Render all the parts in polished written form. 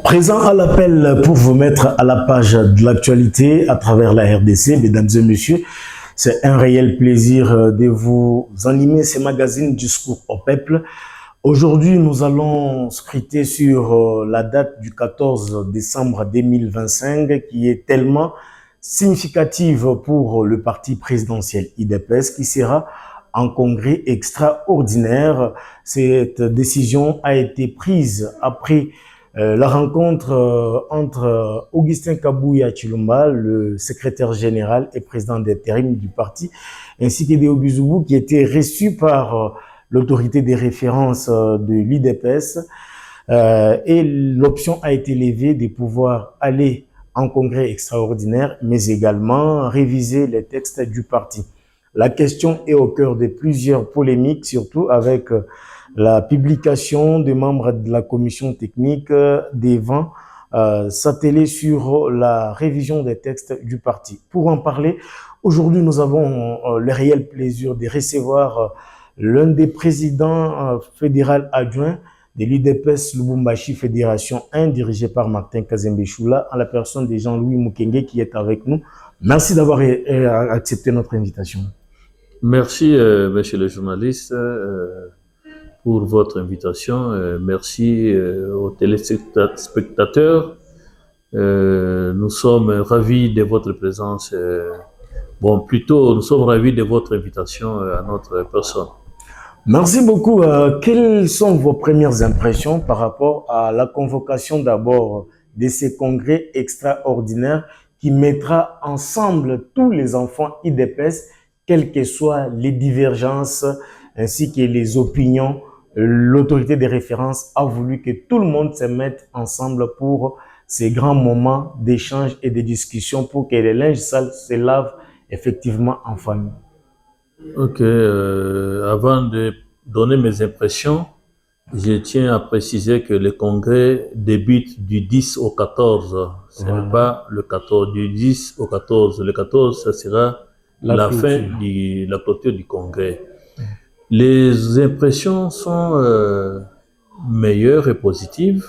Présent à l'appel pour vous mettre à la page de l'actualité à travers la RDC, mesdames et messieurs, c'est un réel plaisir de vous animer ces magazines Discours au peuple. Aujourd'hui, nous allons scruter sur la date du 14 décembre 2025 qui est tellement significative pour le parti présidentiel IDPS qui sera en congrès extraordinaire. Cette décision a été prise après la rencontre entre Augustin Kabouya Chilumba, le secrétaire général et président d'intérim du parti, ainsi que Deo Bizoubou, qui était reçu par l'autorité des références de l'IDPS. Et l'option a été levée de pouvoir aller en congrès extraordinaire, mais également réviser les textes du parti. La question est au cœur de plusieurs polémiques, surtout avec la publication des membres de la commission technique des vents s'atteler sur la révision des textes du parti. Pour en parler, aujourd'hui, nous avons le réel plaisir de recevoir l'un des présidents fédéral adjoints de l'IDPS Lubumbashi Fédération 1, dirigé par Martin Kazembe-Choula, en la personne de Jean-Louis Mukenge qui est avec nous. Merci d'avoir accepté notre invitation. Merci, monsieur le journaliste, pour votre invitation. Merci aux téléspectateurs. Nous sommes ravis de votre présence. Bon, plutôt, nous sommes ravis de votre invitation à notre personne. Merci beaucoup. Quelles sont vos premières impressions par rapport à la convocation d'abord de ces congrès extraordinaires qui mettra ensemble tous les enfants IDPS, quelles que soient les divergences ainsi que les opinions? L'autorité des références a voulu que tout le monde se mette ensemble pour ces grands moments d'échange et de discussion pour que les linges sales se lavent effectivement en famille. Ok, avant de donner mes impressions, je tiens à préciser que le congrès débute du 10 au 14. Ce n'est pas le 14, du 10 au 14. Le 14, ça sera la fin de la clôture du congrès. Les impressions sont meilleures et positives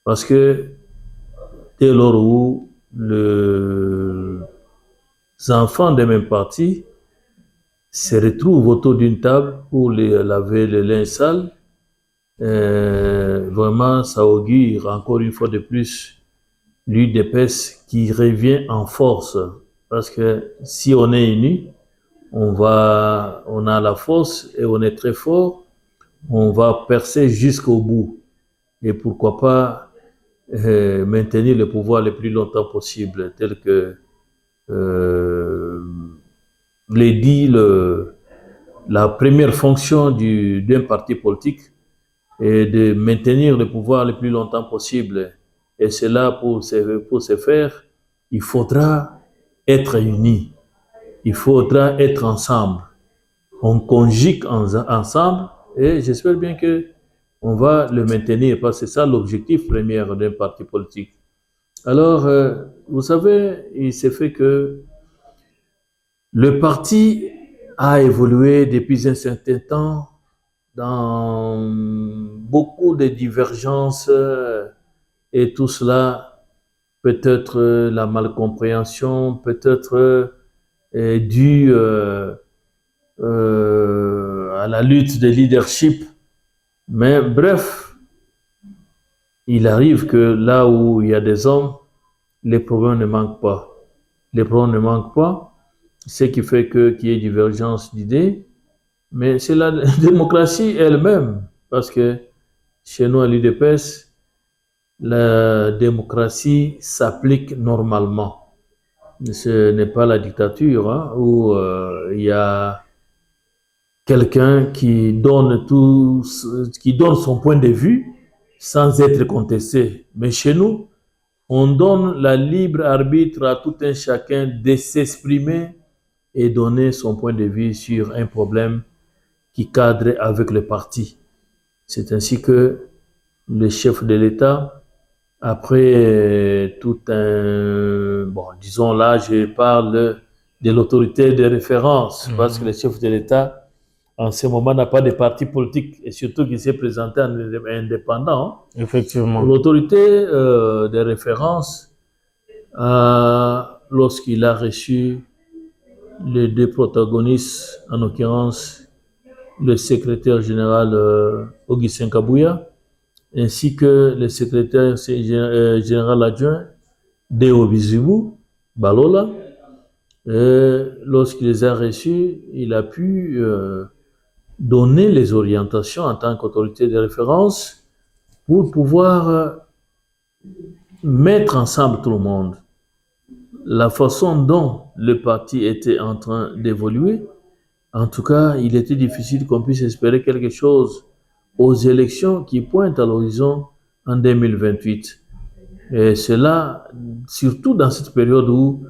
parce que dès lors où les enfants des mêmes partis se retrouvent autour d'une table pour laver le linge sale, vraiment ça augure encore une fois de plus l'UDPS qui revient en force, parce que si on est unis, on a la force et on est très fort, on va percer jusqu'au bout et pourquoi pas maintenir le pouvoir le plus longtemps possible, tel que l'est dit la première fonction d'un parti politique est de maintenir le pouvoir le plus longtemps possible. Et cela, pour ce faire, il faudra être unis. Il faudra être ensemble. On conjugue ensemble et j'espère bien que on va le maintenir parce que c'est ça l'objectif premier d'un parti politique. Alors, vous savez, il s'est fait que le parti a évolué depuis un certain temps dans beaucoup de divergences et tout cela peut-être la malcompréhension, peut-être dû à la lutte de leadership. Mais bref, il arrive que là où il y a des hommes, les problèmes ne manquent pas. Les problèmes ne manquent pas, ce qui fait qu'il y ait divergence d'idées, mais c'est la démocratie elle-même, parce que chez nous à l'UDPS, la démocratie s'applique normalement. Ce n'est pas la dictature hein, où il y a quelqu'un qui donne son point de vue sans être contesté. Mais chez nous, on donne la libre arbitre à tout un chacun de s'exprimer et donner son point de vue sur un problème qui cadre avec le parti. C'est ainsi que le chef de l'État, après tout un... Bon, disons là, je parle de l'autorité de référence, parce que le chef de l'État en ce moment, n'a pas de parti politique et surtout qui s'est présenté en indépendant. Effectivement. L'autorité de référence, lorsqu'il a reçu les deux protagonistes, en l'occurrence le secrétaire général Augustin Kabouya, ainsi que le secrétaire général adjoint Deo Bizibou Balola. Lorsqu'il les a reçus, il a pu donner les orientations en tant qu'autorité de référence pour pouvoir mettre ensemble tout le monde. La façon dont le parti était en train d'évoluer, en tout cas, il était difficile qu'on puisse espérer quelque chose aux élections qui pointent à l'horizon en 2028. Et cela, surtout dans cette période où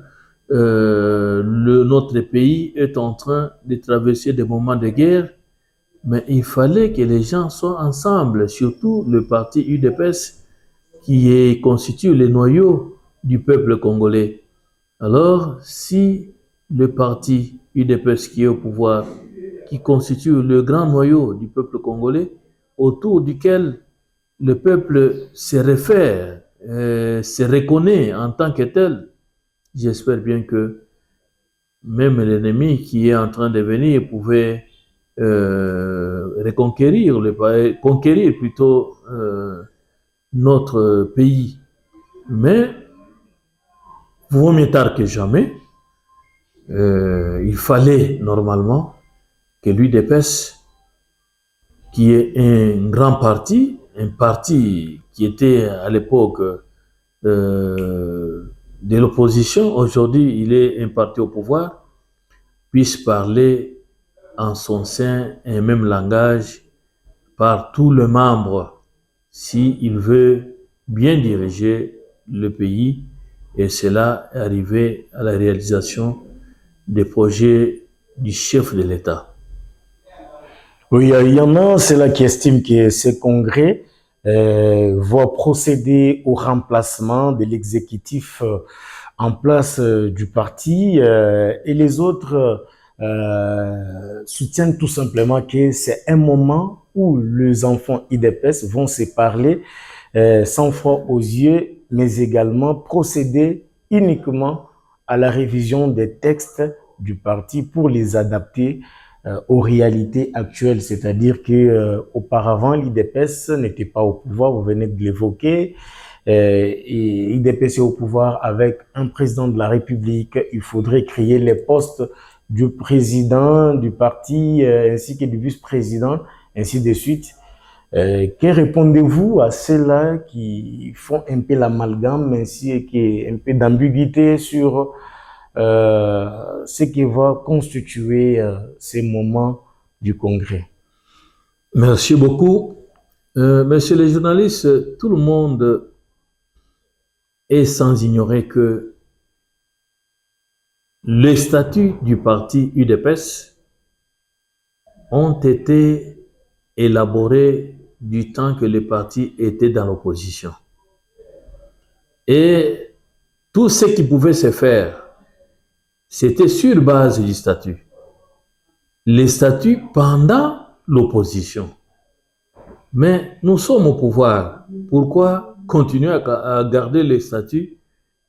notre pays est en train de traverser des moments de guerre, mais il fallait que les gens soient ensemble, surtout le parti UDPS qui constitue le noyau du peuple congolais. Alors, si le parti UDPS qui est au pouvoir, qui constitue le grand noyau du peuple congolais, autour duquel le peuple se réfère, se reconnaît en tant que tel, j'espère bien que même l'ennemi qui est en train de venir pouvait conquérir plutôt notre pays. Mais vaut mieux tard que jamais. Il fallait normalement que l'UDPS, qui est un grand parti, un parti qui était à l'époque de l'opposition, aujourd'hui il est un parti au pouvoir, puisse parler en son sein un même langage par tous les membres s'il veut bien diriger le pays et cela arriver à la réalisation des projets du chef de l'État. Oui, il y en a, c'est là qui estiment que ce congrès va procéder au remplacement de l'exécutif en place du parti et les autres soutiennent tout simplement que c'est un moment où les enfants IDPS vont se parler sans froid aux yeux, mais également procéder uniquement à la révision des textes du parti pour les adapter aux réalités actuelles, c'est-à-dire que auparavant l'IDPS n'était pas au pouvoir, vous venez de l'évoquer, et l'IDPS est au pouvoir avec un président de la République. Il faudrait créer les postes du président du parti ainsi que du vice-président, ainsi de suite. Que répondez-vous à ceux-là qui font un peu l'amalgame ainsi qu'un peu d'ambiguïté sur ce qui va constituer ces moments du congrès? Merci beaucoup. Messieurs les journalistes, tout le monde est sans ignorer que les statuts du parti UDPS ont été élaborés du temps que le parti était dans l'opposition. Et tout ce qui pouvait se faire, c'était sur base du statut. Les statuts pendant l'opposition. Mais nous sommes au pouvoir. Pourquoi continuer à garder les statuts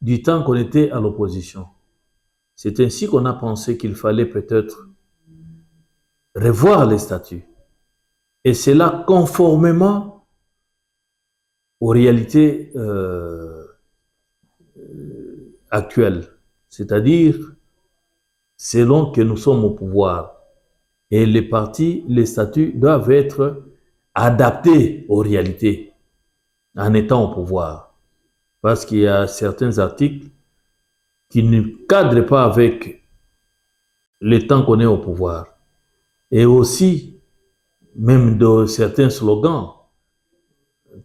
du temps qu'on était à l'opposition? C'est ainsi qu'on a pensé qu'il fallait peut-être revoir les statuts. Et c'est là conformément aux réalités actuelles. C'est-à-dire, selon que nous sommes au pouvoir. Et les partis, les statuts doivent être adaptés aux réalités en étant au pouvoir. Parce qu'il y a certains articles qui ne cadrent pas avec le temps qu'on est au pouvoir. Et aussi, même de certains slogans,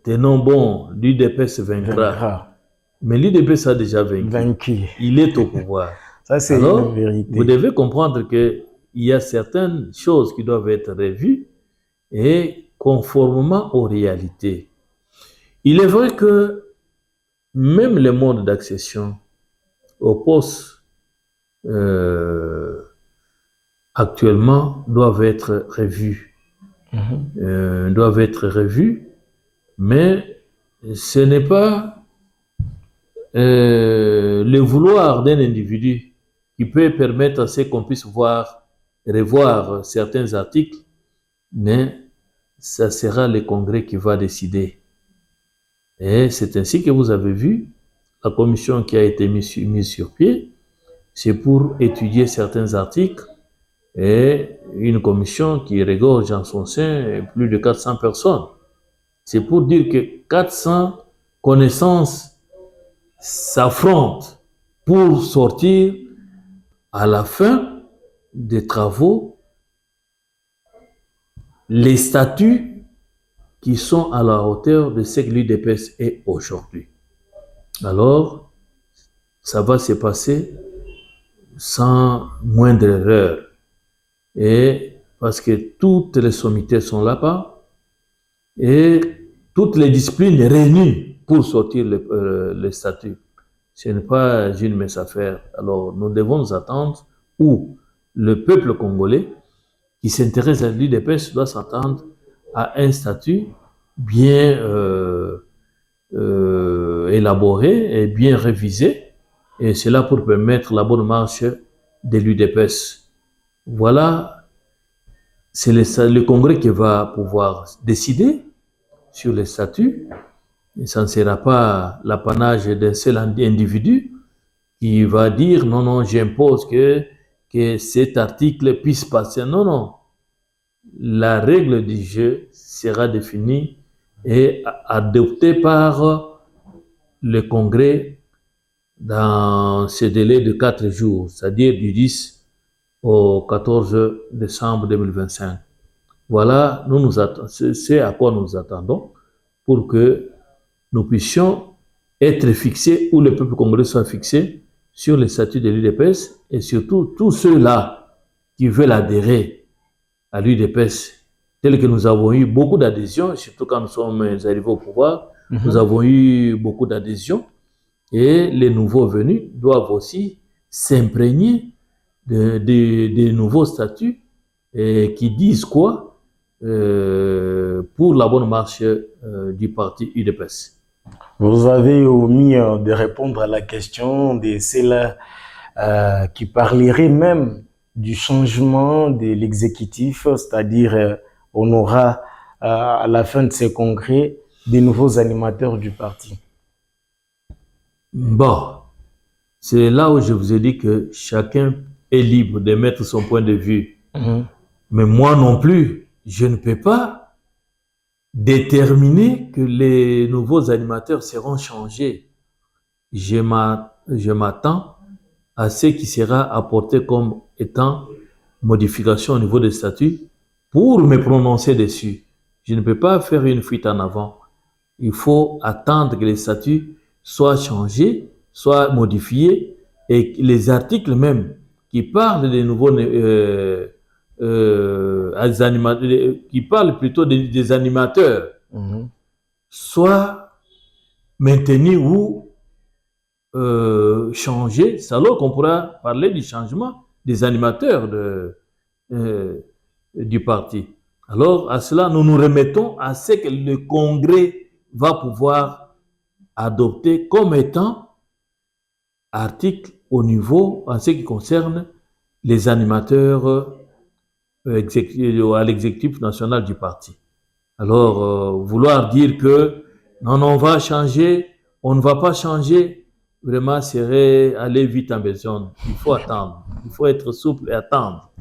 tenons bon, l'UDPS vaincra. Mais l'UDPS a déjà vaincu. Il est au pouvoir. Ça, c'est une vérité. Vous devez comprendre qu'il y a certaines choses qui doivent être revues et conformément aux réalités. Il est vrai que même les modes d'accession au poste actuellement doivent être revus. Doivent être revus, mais ce n'est pas le vouloir d'un individu qui peut permettre à ce qu'on puisse revoir certains articles, mais ça sera le Congrès qui va décider. Et c'est ainsi que vous avez vu, la commission qui a été mise sur pied, c'est pour étudier certains articles, et une commission qui regorge en son sein plus de 400 personnes. C'est pour dire que 400 connaissances s'affrontent pour sortir à la fin des travaux les statuts qui sont à la hauteur de ce que l'UDPS est aujourd'hui. Alors, ça va se passer sans moindre erreur. Et parce que toutes les sommités sont là-bas et toutes les disciplines réunies pour sortir les statuts. Ce n'est pas une mince affaire. Alors, nous devons nous attendre où le peuple congolais qui s'intéresse à l'UDPS doit s'attendre à un statut bien élaboré et bien révisé, et c'est là pour permettre la bonne marche de l'UDPS. Voilà, c'est le Congrès qui va pouvoir décider sur les statuts. Et ça ne sera pas l'apanage d'un seul individu qui va dire non, non, j'impose que cet article puisse passer. Non, non. La règle du jeu sera définie et adoptée par le Congrès dans ce délai de 4 jours, c'est-à-dire du 10 au 14 décembre 2025. Voilà, c'est à quoi nous attendons pour que nous puissions être fixés, ou le peuple congolais soit fixé sur les statuts de l'UDPS, et surtout tous ceux-là qui veulent adhérer à l'UDPS, tel que nous avons eu beaucoup d'adhésions, surtout quand nous sommes arrivés au pouvoir, nous avons eu beaucoup d'adhésions, et les nouveaux venus doivent aussi s'imprégner des nouveaux statuts qui disent quoi pour la bonne marche du parti UDPS. Vous avez omis de répondre à la question de ceux-là qui parleraient même du changement de l'exécutif, c'est-à-dire on aura à la fin de ces congrès des nouveaux animateurs du parti. Bon, c'est là où je vous ai dit que chacun est libre de mettre son point de vue. Mais moi non plus, je ne peux pas déterminer que les nouveaux animateurs seront changés. Je m'attends à ce qui sera apporté comme étant modification au niveau des statuts pour me prononcer dessus. Je ne peux pas faire une fuite en avant. Il faut attendre que les statuts soient changés, soient modifiés, et les articles même qui parlent des nouveaux qui parlent plutôt des animateurs soient maintenus ou changés. C'est alors qu'on pourra parler du changement des animateurs du parti. Alors, à cela, nous nous remettons à ce que le Congrès va pouvoir adopter comme étant article au niveau, en ce qui concerne les animateurs à l'exécutif national du parti. Alors, vouloir dire que non, on va changer, on ne va pas changer, vraiment serait aller vite en besogne. Il faut attendre, il faut être souple et attendre.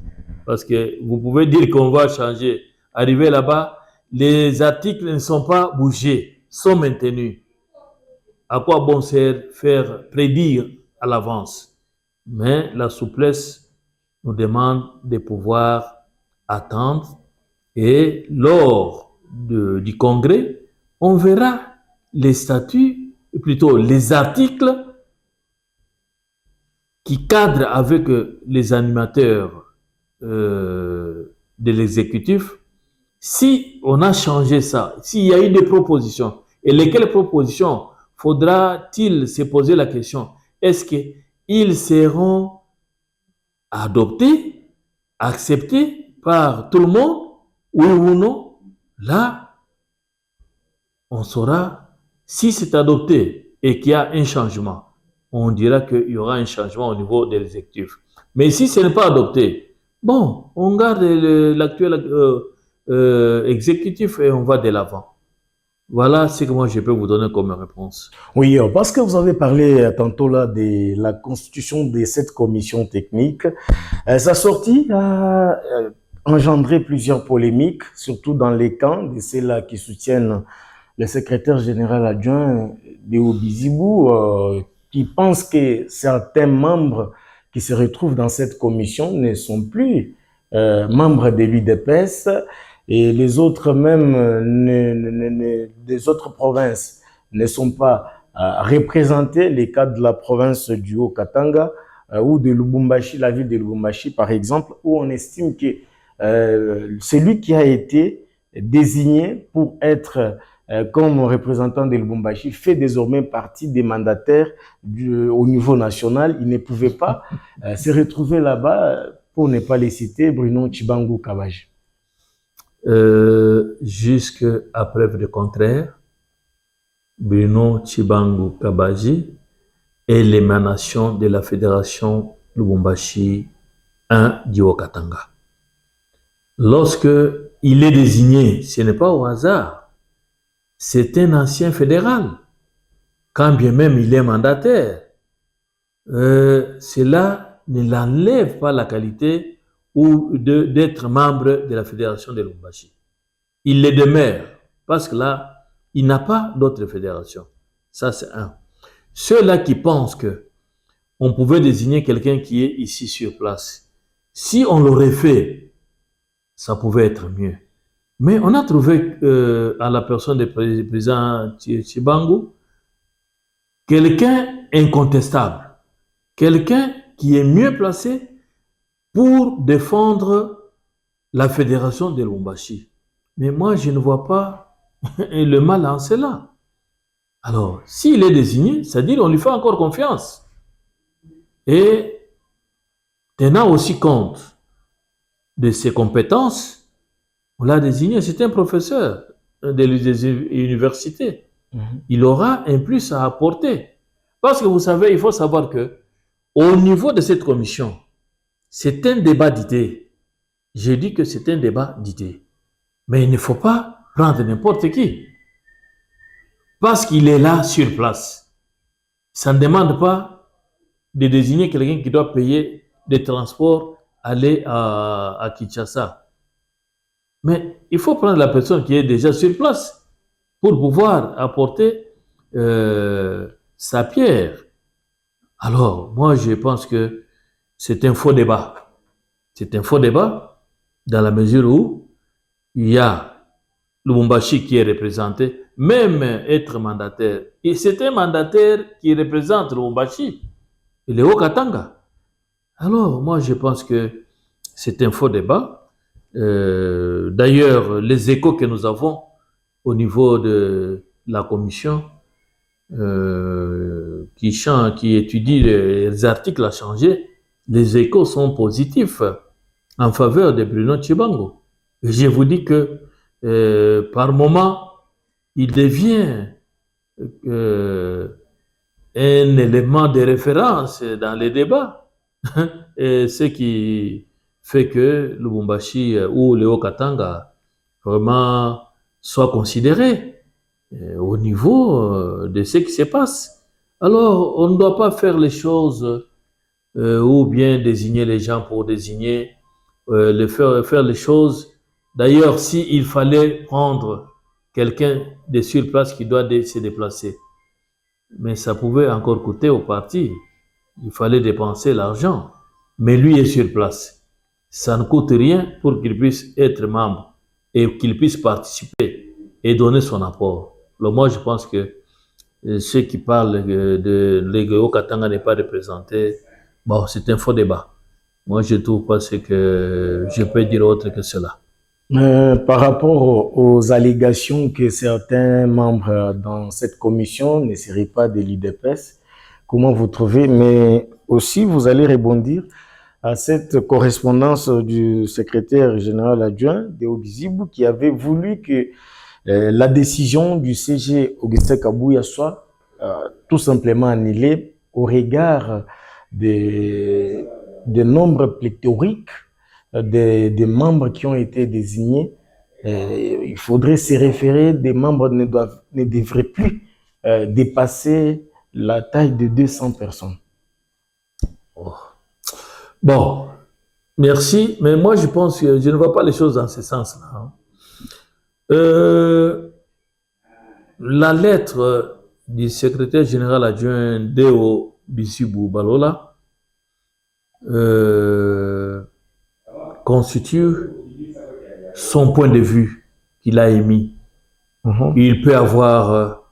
Parce que vous pouvez dire qu'on va changer. Arriver là-bas, les articles ne sont pas bougés, sont maintenus. À quoi bon faire prédire à l'avance? Mais la souplesse nous demande de pouvoir attendre, et lors du congrès, on verra les statuts, plutôt les articles qui cadrent avec les animateurs de l'exécutif. Si on a changé ça, s'il y a eu des propositions, et lesquelles propositions faudra-t-il se poser la question, est-ce qu'ils seront adoptés accepté par tout le monde, oui ou non, là, on saura si c'est adopté et qu'il y a un changement. On dira qu'il y aura un changement au niveau des exécutifs. Mais si ce n'est pas adopté, bon, on garde l'actuel exécutif et on va de l'avant. Voilà ce que moi je peux vous donner comme réponse. Oui, parce que vous avez parlé tantôt là de la constitution de cette commission technique. Sa sortie a engendré plusieurs polémiques, surtout dans les camps de ceux-là qui soutiennent le secrétaire général adjoint Déo Bizibou, qui pense que certains membres qui se retrouvent dans cette commission ne sont plus membres de l'UDPS et les autres même des autres provinces ne sont pas représentés. Les cas de la province du Haut-Katanga ou de Lubumbashi, la ville de Lubumbashi par exemple, où on estime que celui qui a été désigné pour être comme représentant de Lubumbashi fait désormais partie des mandataires au niveau national. Il ne pouvait pas se retrouver là-bas, pour ne pas les citer, Bruno Tchibangu Kabaji. Jusqu'à preuve du contraire, Bruno Tchibangu Kabaji est l'émanation de la fédération Lubumbashi 1 du Haut-Katanga. Lorsque il est désigné, ce n'est pas au hasard, c'est un ancien fédéral, quand bien même il est mandataire. Cela ne l'enlève pas la qualité ou d'être membre de la fédération de Lubumbashi. Il le demeure, parce que là, il n'a pas d'autre fédération. Ça, c'est un. Ceux-là qui pensent que on pouvait désigner quelqu'un qui est ici sur place, si on l'aurait fait, ça pouvait être mieux. Mais on a trouvé à la personne du président Tchibangu quelqu'un incontestable, quelqu'un qui est mieux placé pour défendre la fédération de Lubumbashi. Mais moi, je ne vois pas le mal en cela. Alors, s'il est désigné, c'est-à-dire qu'on lui fait encore confiance. Et tenant aussi compte de ses compétences, on l'a désigné, c'est un professeur des universités. Il aura un plus à apporter. Parce que vous savez, il faut savoir que au niveau de cette commission, c'est un débat d'idées. Je dis que c'est un débat d'idées. Mais il ne faut pas prendre n'importe qui. Parce qu'il est là sur place. Ça ne demande pas de désigner quelqu'un qui doit payer des transports, aller à Kinshasa. Mais il faut prendre la personne qui est déjà sur place pour pouvoir apporter sa pierre. Alors, moi, je pense que c'est un faux débat. C'est un faux débat dans la mesure où il y a Lubumbashi qui est représenté, même être mandataire. Et c'est un mandataire qui représente Lubumbashi, le Haut-Katanga. Alors, moi, je pense que c'est un faux débat. D'ailleurs, les échos que nous avons au niveau de la commission qui étudie les articles à changer, les échos sont positifs en faveur de Bruno Tchibangu. Et je vous dis que par moment, il devient un élément de référence dans les débats. Et ce qui fait que Lubumbashi ou le Haut-Katanga vraiment soit considéré au niveau de ce qui se passe. Alors, on ne doit pas faire les choses ou bien désigner les gens pour désigner, faire les choses. D'ailleurs, s'il fallait prendre quelqu'un de sur place qui doit se déplacer, mais ça pouvait encore coûter au parti. Il fallait dépenser l'argent. Mais lui est sur place. Ça ne coûte rien pour qu'il puisse être membre et qu'il puisse participer et donner son apport. Alors moi, je pense que ceux qui parlent de l'Ego Katanga n'est pas représenté, bon, c'est un faux débat. Moi, je ne trouve pas ce que je peux dire autre que cela. Par rapport aux allégations que certains membres dans cette commission ne seraient pas de l'UDPS, comment vous trouvez? Mais aussi, vous allez rebondir à cette correspondance du secrétaire général adjoint Deo Bizibou qui avait voulu que la décision du CG Augustin Kabouya soit tout simplement annulée au regard des nombres pléthoriques des membres qui ont été désignés. Il faudrait se référer, des membres ne devraient plus dépasser la taille de 200 personnes. Oh. Bon, merci, mais moi je pense que je ne vois pas les choses dans ce sens-là. La lettre du secrétaire général adjoint Deo Bizibou Balola constitue son point de vue qu'il a émis. Il peut avoir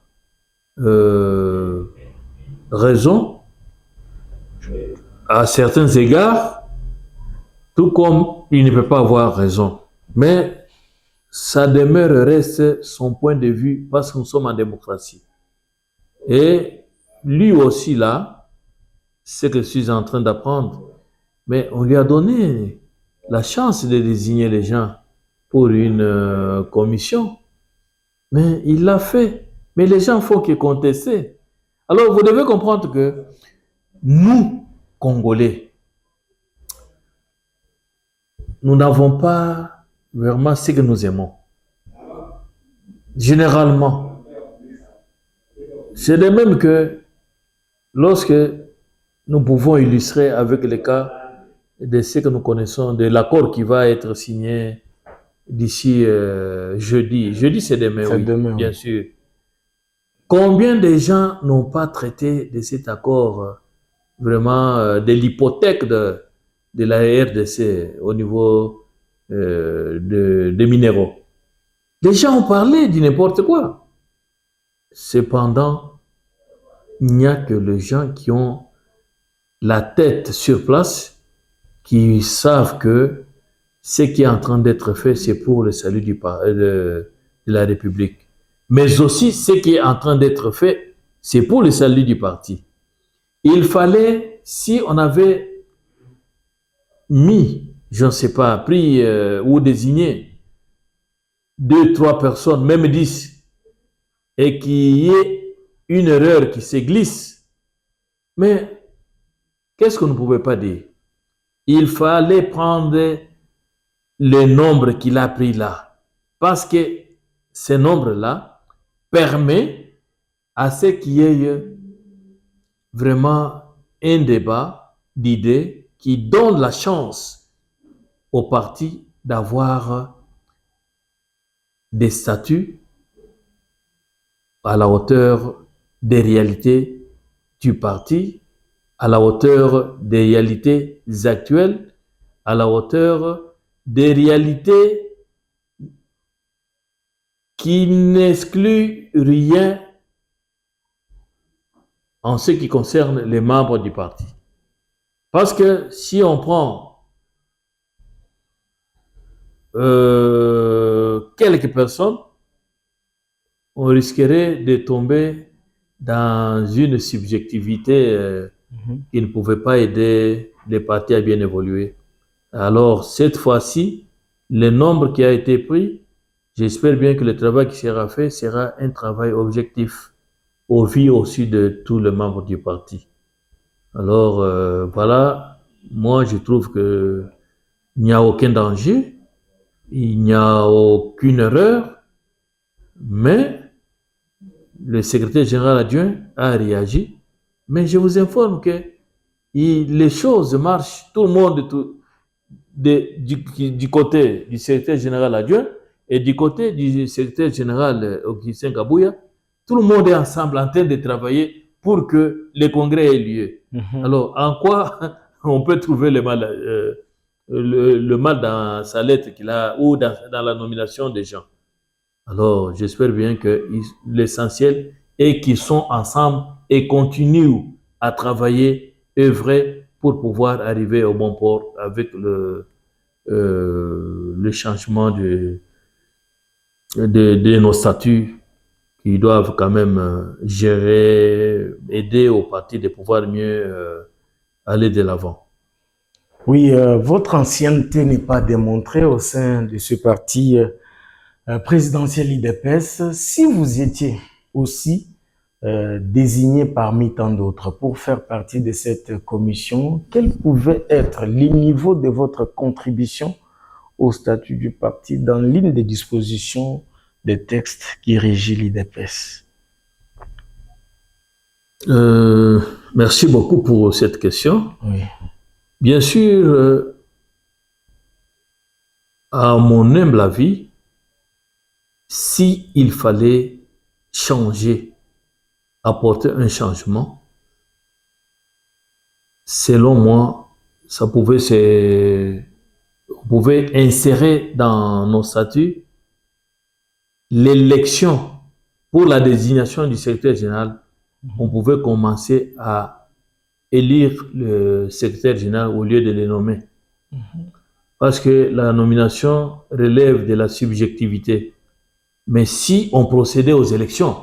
raison à certains égards, tout comme il ne peut pas avoir raison. Mais ça demeure, reste son point de vue parce que nous sommes en démocratie. Et lui aussi là, c'est ce que je suis en train d'apprendre, mais on lui a donné la chance de désigner les gens pour une commission. Mais il l'a fait. Mais les gens font que contester. Alors vous devez comprendre que nous, Congolais, nous n'avons pas vraiment ce que nous aimons. Généralement, c'est de même que lorsque nous pouvons illustrer avec le cas de ce que nous connaissons, de l'accord qui va être signé d'ici jeudi. Jeudi, c'est demain, oui, demain, bien sûr. Combien de gens n'ont pas traité de cet accord vraiment de l'hypothèque de la RDC au niveau des minéraux? Les gens ont parlé de n'importe quoi. Cependant, il n'y a que les gens qui ont la tête sur place qui savent que ce qui est en train d'être fait, c'est pour le salut de la République. Mais aussi, ce qui est en train d'être fait, c'est pour le salut du parti. Il fallait, si on avait mis, je ne sais pas, pris ou désigné 2, 3 personnes, même 10, et qu'il y ait une erreur qui se glisse, mais qu'est-ce qu'on ne pouvait pas dire? Il fallait prendre le nombre qu'il a pris là, parce que ce nombre-là permet à ce qu'il y ait vraiment un débat d'idées qui donne la chance au parti d'avoir des statuts à la hauteur des réalités du parti, à la hauteur des réalités actuelles, à la hauteur des réalités qui n'excluent rien en ce qui concerne les membres du parti. Parce que si on prend quelques personnes, on risquerait de tomber dans une subjectivité qui ne pouvait pas aider les partis à bien évoluer. Alors, cette fois-ci, le nombre qui a été pris, j'espère bien que le travail qui sera fait sera un travail objectif au vu aussi de tous les membres du parti. Alors, voilà, moi je trouve qu'il n'y a aucun danger, il n'y a aucune erreur, mais le secrétaire général adjoint a réagi. Mais je vous informe que les choses marchent, tout le monde du côté du secrétaire général adjoint et du côté du secrétaire général Augustin Kabouya, tout le monde est ensemble en train de travailler pour que le congrès ait lieu. Alors, en quoi on peut trouver le mal dans sa lettre qu'il a ou dans la nomination des gens? Alors, j'espère bien que l'essentiel est qu'ils sont ensemble et continuent à travailler, œuvrer pour pouvoir arriver au bon port avec le changement de nos statuts qui doivent quand même gérer, aider au parti de pouvoir mieux aller de l'avant. Oui, votre ancienneté n'est pas démontrée au sein de ce parti présidentiel IDPS. Si vous étiez aussi désigné parmi tant d'autres pour faire partie de cette commission, quel pouvait être le niveau de votre contribution au statut du parti dans l'une des dispositions des textes qui régit l'IDPS? Merci beaucoup pour cette question. Oui. Bien sûr, à mon humble avis, si il fallait changer, apporter un changement, selon moi, on pouvait insérer dans nos statuts l'élection pour la désignation du secrétaire général. On pouvait commencer à élire le secrétaire général au lieu de le nommer. Parce que la nomination relève de la subjectivité. Mais si on procédait aux élections,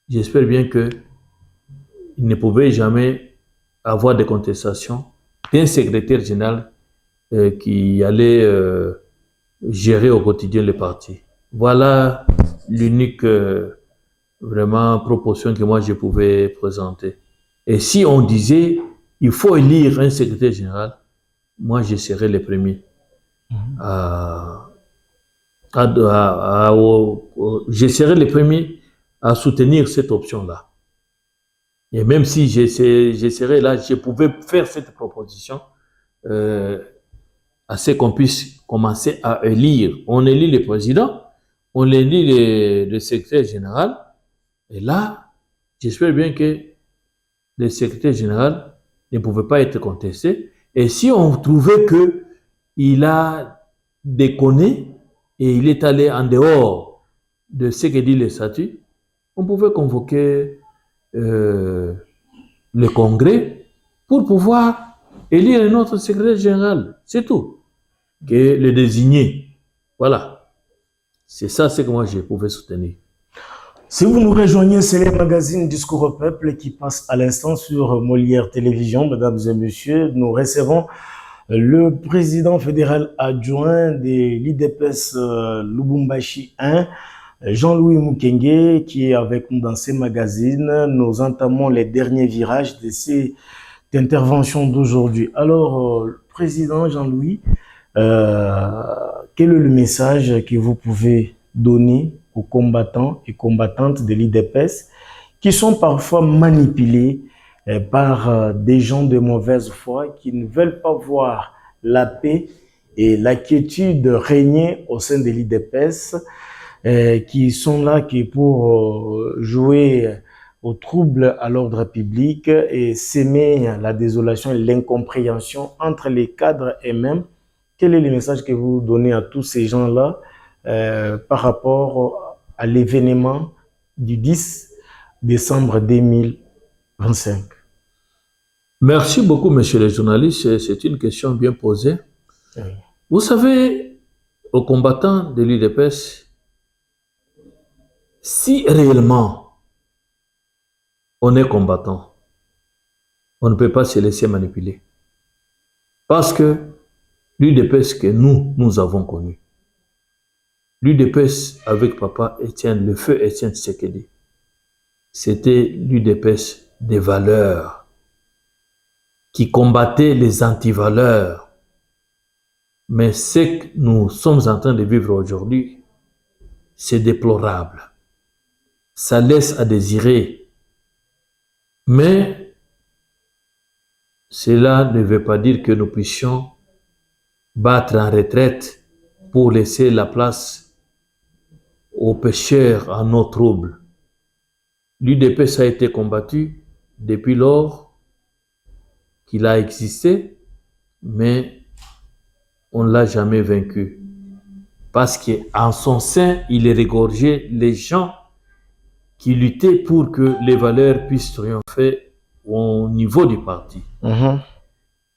j'espère bien qu'il ne pouvait jamais avoir de contestation d'un secrétaire général qui allait gérer au quotidien le parti. Voilà l'unique vraiment proposition que moi je pouvais présenter. Et si on disait il faut élire un secrétaire général, moi je serais le premier je serais le premier à soutenir cette option-là. Et même si je serais là, je pouvais faire cette proposition à ce qu'on puisse commencer à élire. On élit le président, on élit le secrétaire général, et là, j'espère bien que le secrétaire général ne pouvait pas être contesté. Et si on trouvait qu'il a déconné et il est allé en dehors de ce que dit le statut, on pouvait convoquer le congrès pour pouvoir élire notre secrétaire général. C'est tout. Que le désigner. Voilà. C'est ça ce que moi je pouvais soutenir. Si vous nous rejoignez, c'est le magazine Discours au Peuple qui passe à l'instant sur Molière Télévision. Mesdames et messieurs, nous recevons le président fédéral adjoint de l'IDPS Lubumbashi 1, Jean-Louis Mukenge, qui est avec nous dans ces magazines. Nous entamons les derniers virages de cette intervention d'aujourd'hui. Alors, président Jean-Louis, quel est le message que vous pouvez donner aux combattants et combattantes de l'IDPS qui sont parfois manipulés par des gens de mauvaise foi qui ne veulent pas voir la paix et la quiétude régner au sein de l'IDPS, qui sont là pour jouer au trouble à l'ordre public et s'aimer la désolation et l'incompréhension entre les cadres eux-mêmes. Quel est le message que vous donnez à tous ces gens-là par rapport à l'événement du 10 décembre 2025? Merci beaucoup, monsieur le journaliste. C'est une question bien posée. Oui. Vous savez, aux combattants de l'UDPS, si réellement on est combattant, on ne peut pas se laisser manipuler. Parce que l'UDPS que nous avons connu, l'UDPS avec papa Étienne, le feu Étienne Tshisekedi, c'était l'UDPS des valeurs, qui combattait les antivaleurs. Mais ce que nous sommes en train de vivre aujourd'hui, c'est déplorable. Ça laisse à désirer. Mais cela ne veut pas dire que nous puissions battre en retraite pour laisser la place aux pécheurs, à nos troubles. L'UDPS a été combattu depuis lors qu'il a existé, mais on ne l'a jamais vaincu. Parce qu'en son sein, il regorgeait les gens qui luttaient pour que les valeurs puissent triompher au niveau du parti.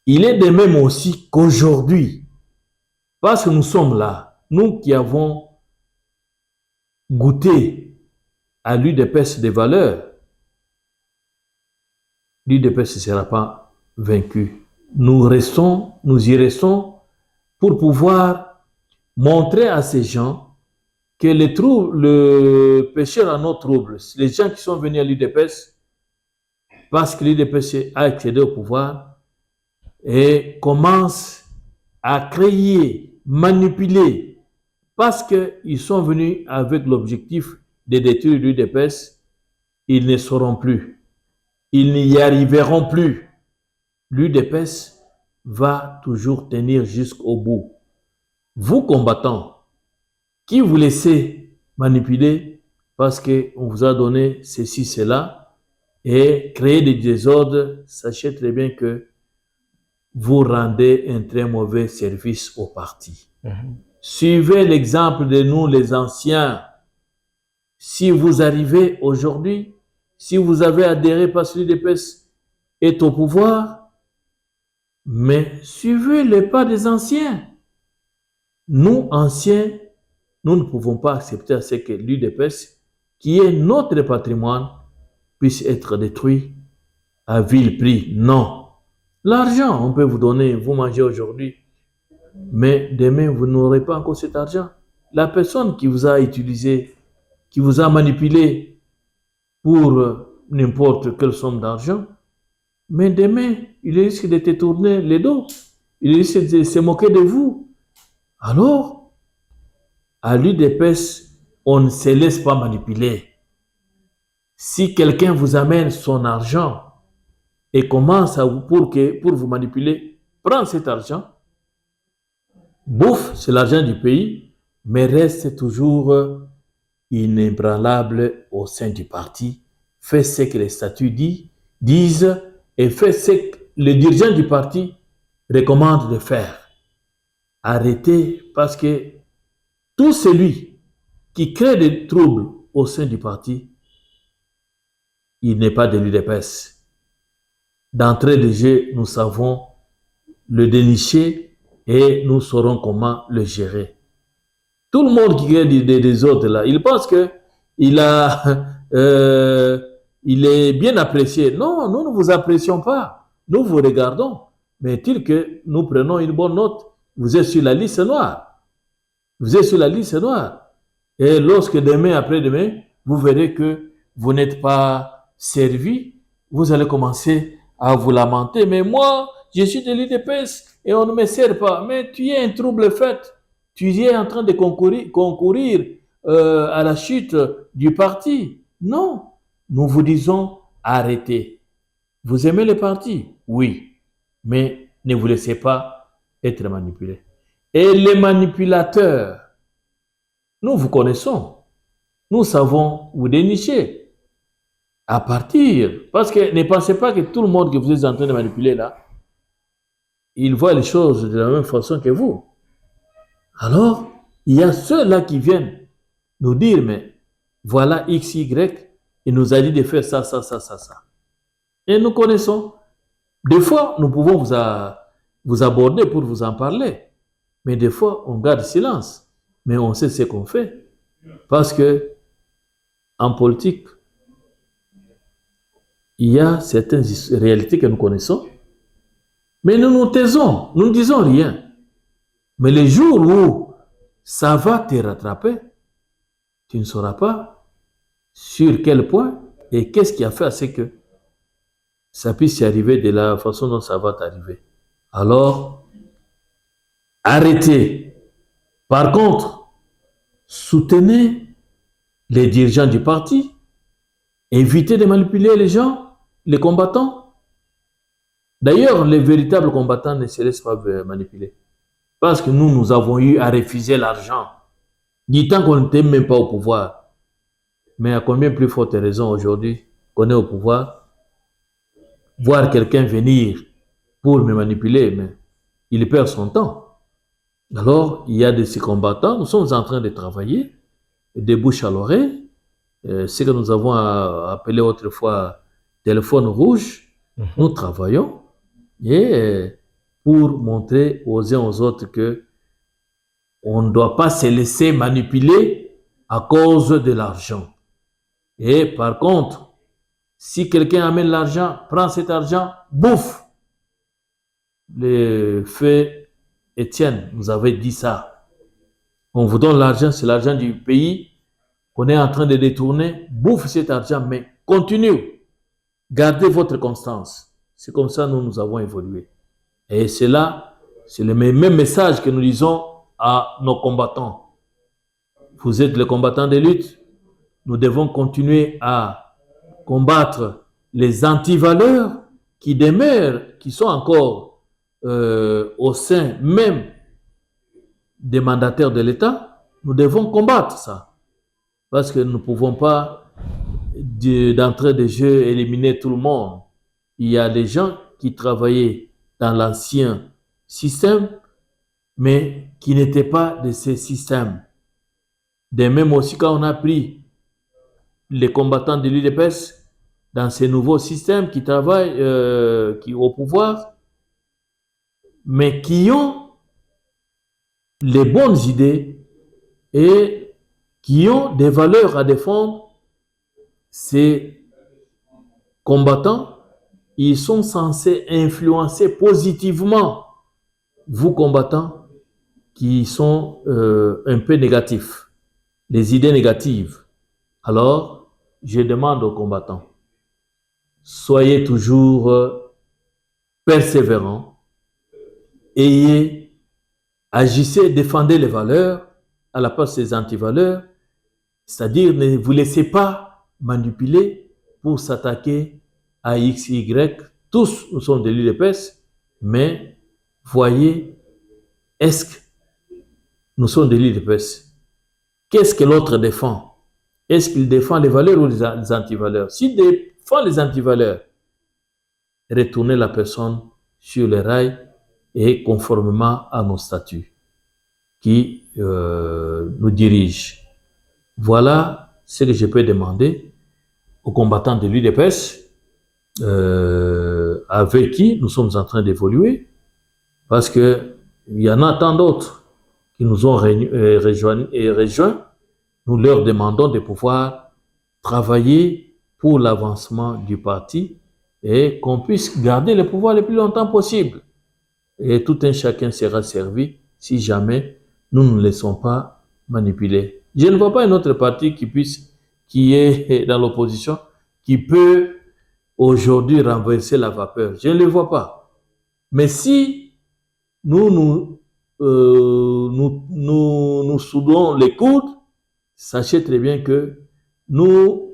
Il est de même aussi qu'aujourd'hui, parce que nous sommes là, nous qui avons goûté à l'UDPS des valeurs, l'UDPS ne sera pas vaincu. nous y restons pour pouvoir montrer à ces gens que le pécheur en nos troubles, les gens qui sont venus à l'UDPS, parce que l'UDPS a accédé au pouvoir et commence à créer, manipuler, parce qu'ils sont venus avec l'objectif de détruire l'UDPS, ils ne sauront plus. Ils n'y arriveront plus. L'UDPS va toujours tenir jusqu'au bout. Vous, combattants, qui vous laissez manipuler parce qu'on vous a donné ceci, cela, et créer des désordres, sachez très bien que vous rendez un très mauvais service au parti. Suivez l'exemple de nous, les anciens. Si vous arrivez aujourd'hui, si vous avez adhéré parce que l'UDPS est au pouvoir, mais suivez les pas des anciens. Nous, anciens, nous ne pouvons pas accepter à ce que l'UDPS, qui est notre patrimoine, puisse être détruit à vil prix. Non. L'argent, on peut vous donner, vous mangez aujourd'hui, mais demain, vous n'aurez pas encore cet argent. La personne qui vous a utilisé, qui vous a manipulé pour n'importe quelle somme d'argent, mais demain, il risque de te tourner les dos. Il risque de se moquer de vous. Alors, à l'UDPS, on ne se laisse pas manipuler. Si quelqu'un vous amène son argent et commence pour vous manipuler, prends cet argent, bouffe, c'est l'argent du pays, mais reste toujours inébranlable au sein du parti. Fais ce que les statuts disent et fais ce que les dirigeants du parti recommandent de faire. Arrêtez, parce que tout celui qui crée des troubles au sein du parti, il n'est pas de l'UDPS. D'entrée de jeu, nous savons le dénicher et nous saurons comment le gérer. Tout le monde qui crée des autres là, il pense que il est bien apprécié. Non, nous ne vous apprécions pas. Nous vous regardons. Mais est-il que nous prenons une bonne note? Vous êtes sur la liste noire. Vous êtes sur la liste noire. Et lorsque demain, après-demain, vous verrez que vous n'êtes pas servi, vous allez commencer à vous lamenter. Mais moi, je suis de l'UDPS et on ne me sert pas. Mais tu es un trouble fait. Tu es en train de concourir à la chute du parti. Non, nous vous disons arrêtez. Vous aimez le parti? Oui, mais ne vous laissez pas être manipulé. Et les manipulateurs, nous vous connaissons. Nous savons vous dénicher. À partir, parce que ne pensez pas que tout le monde que vous êtes en train de manipuler là, il voit les choses de la même façon que vous. Alors, il y a ceux-là qui viennent nous dire, mais voilà X, Y, il nous a dit de faire ça, ça, ça, ça, ça. Et nous connaissons. Des fois, nous pouvons vous aborder pour vous en parler. Mais des fois, on garde silence. Mais on sait ce qu'on fait. Parce que, en politique, il y a certaines réalités que nous connaissons. Mais nous nous taisons, nous ne disons rien. Mais les jours où ça va te rattraper, tu ne sauras pas sur quel point et qu'est-ce qui a fait à ce que ça puisse y arriver de la façon dont ça va t'arriver. Alors, arrêtez. Par contre, soutenez les dirigeants du parti. Évitez de manipuler les gens, les combattants. D'ailleurs, les véritables combattants ne se laissent pas manipuler. Parce que nous avons eu à refuser l'argent. Du temps qu'on n'était même pas au pouvoir. Mais à combien plus forte raison aujourd'hui qu'on est au pouvoir, voir quelqu'un venir pour me manipuler, mais il perd son temps. Alors, il y a de ces combattants, nous sommes en train de travailler, de bouche à l'oreille, ce que nous avons appelé autrefois téléphone rouge, nous travaillons, et pour montrer aux uns aux autres que on ne doit pas se laisser manipuler à cause de l'argent. Et par contre, si quelqu'un amène l'argent, prends cet argent, bouffe. le feu Étienne nous avait dit ça. On vous donne l'argent, c'est l'argent du pays qu'on est en train de détourner. Bouffe cet argent, mais continue. Gardez votre constance. C'est comme ça que nous avons évolué. Et c'est là, c'est le même message que nous disons à nos combattants. Vous êtes les combattants de lutte. Nous devons continuer à combattre les antivaleurs qui demeurent, qui sont encore au sein même des mandataires de l'État. Nous devons combattre ça. Parce que nous ne pouvons pas, d'entrée de jeu, éliminer tout le monde. Il y a des gens qui travaillaient dans l'ancien système, mais qui n'étaient pas de ces systèmes. De même aussi, quand on a pris les combattants de l'UDPS dans ces nouveaux systèmes qui travaillent qui au pouvoir, mais qui ont les bonnes idées et qui ont des valeurs à défendre, ces combattants, ils sont censés influencer positivement vous combattants qui sont un peu négatifs, les idées négatives. Alors, je demande aux combattants, soyez toujours persévérants, agissez, défendez les valeurs à la place des antivaleurs, c'est-à-dire ne vous laissez pas manipuler pour s'attaquer à X, Y. Tous nous sommes de l'UDPS, mais voyez, est-ce que nous sommes de l'UDPS? Qu'est-ce que l'autre défend? Est-ce qu'il défend les valeurs ou les antivaleurs? S'il défend les antivaleurs, retournez la personne sur les rails et conformément à nos statuts qui nous dirigent. Voilà ce que je peux demander aux combattants de l'UDPS avec qui nous sommes en train d'évoluer, parce qu'il y en a tant d'autres qui nous ont rejoints. Nous leur demandons de pouvoir travailler pour l'avancement du parti et qu'on puisse garder le pouvoir le plus longtemps possible. Et tout un chacun sera servi si jamais nous ne nous laissons pas manipuler. Je ne vois pas un autre parti qui est dans l'opposition, qui peut aujourd'hui renverser la vapeur. Je ne le vois pas. Mais si nous soudons les coudes, sachez très bien que nous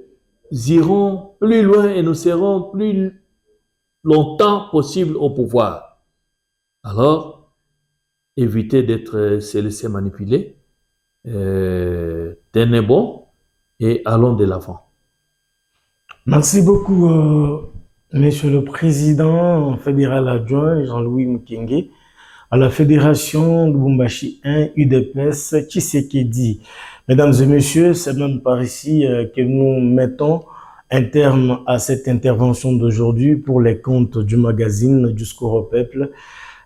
irons plus loin et nous serons plus longtemps possible au pouvoir. Alors, évitez d'être se laisser manipuler, tenez bon et allons de l'avant. Merci beaucoup, Monsieur le Président fédéral adjoint Jean-Louis Mukenge, à la Fédération Lubumbashi 1 UDPS Tshisekedi. Mesdames et messieurs, c'est même par ici que nous mettons un terme à cette intervention d'aujourd'hui pour les comptes du magazine du Secours au Peuple.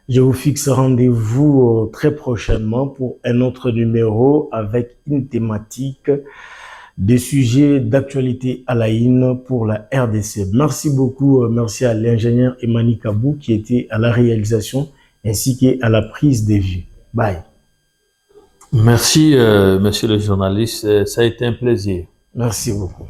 Je vous fixe rendez-vous très prochainement pour un autre numéro avec une thématique des sujets d'actualité à la une pour la RDC. Merci beaucoup, merci à l'ingénieur Emani Kabou qui était à la réalisation ainsi qu'à la prise des vues. Bye. Merci, monsieur le journaliste, ça a été un plaisir. Merci beaucoup.